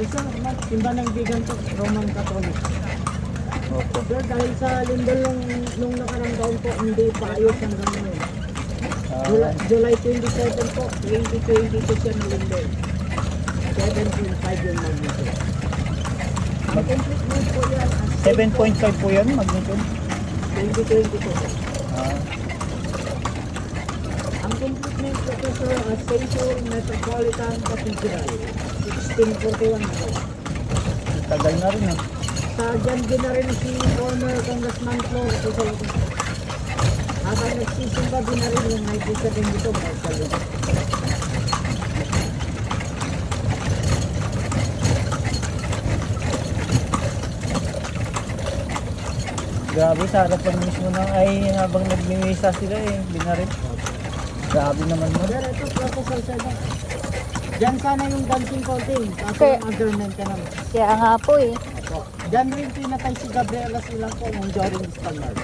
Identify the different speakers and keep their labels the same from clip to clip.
Speaker 1: Isa, timba ng bigan to, Roman Catholic.
Speaker 2: Opo.
Speaker 1: Sir, dahil sa lindol nung nakarang taon po, hindi pa ayos hanggang ngayon. July 27 po, 2022 siya ng lindol. 7.5 yung magnitude. Ang complete note po yan.
Speaker 2: 7.5 po yan, magnitude.
Speaker 1: 2022 po.
Speaker 2: Ah,
Speaker 1: Ang complete name po ito sir, St. Paul Metropolitan Cathedral. 1641 na po.
Speaker 2: tagal na rin
Speaker 1: Sa dyan din na rin si former Congressman Flores. Ito ito. Habang nagsisimba din na rin yung 97 dito, Marshall.
Speaker 2: Grabe, sa harapan mismo ng ay habang nagmimisa sila eh, binarin. Grabe naman mo.
Speaker 1: Pero ito, Professor Seda. Diyan sana yung dancing fountain. Kaso
Speaker 3: Okay.
Speaker 1: yung adjournment ka naman.
Speaker 3: Kaya nga po eh.
Speaker 1: Opo. Diyan rin pinatay si Gabriela Silang po ng Joring Spaniard.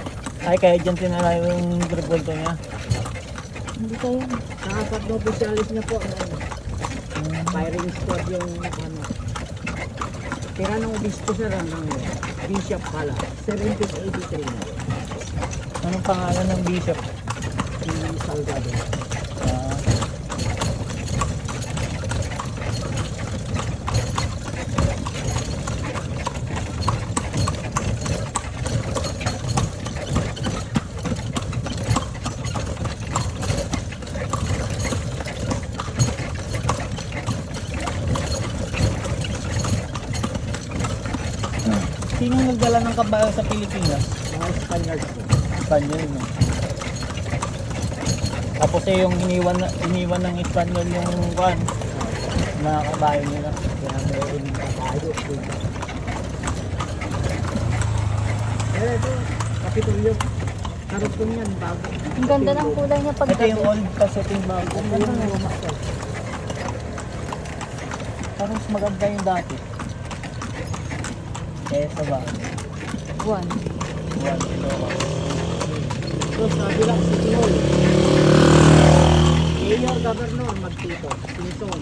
Speaker 2: Ay, kaya dyan tinala yung revolto niya.
Speaker 3: Hindi kayo.
Speaker 1: Sa apat na opisyalis niya po, ano, firing squad yung ano. Tira ng obispo sir ng Bishop pala. 1783 na.
Speaker 2: Anong pangalan ng bishop?
Speaker 1: Si Salgado.
Speaker 2: Ah, Sinong nagdala ng kabayo sa Pilipinas?
Speaker 1: Mga Spaniards po.
Speaker 2: Espanyol, no? Tapos eh yung iniwan ng Espanyol yung kuan, mga kabayo nila.
Speaker 1: Kaya meron yung kabayo. Eh, ito, Kapitolyo. Karupon yan, bago.
Speaker 3: Ang ganda ng kulay niya pag
Speaker 2: Ito yung old kaseting bago.
Speaker 1: Ang ganda ng luma sir.
Speaker 2: Parang mas maganda yung dati. Eh, sa ba?
Speaker 3: buwan.
Speaker 2: One kilo.
Speaker 1: So, sabi lang, City Hall. Mayor, Governor, Magtito, Pinson.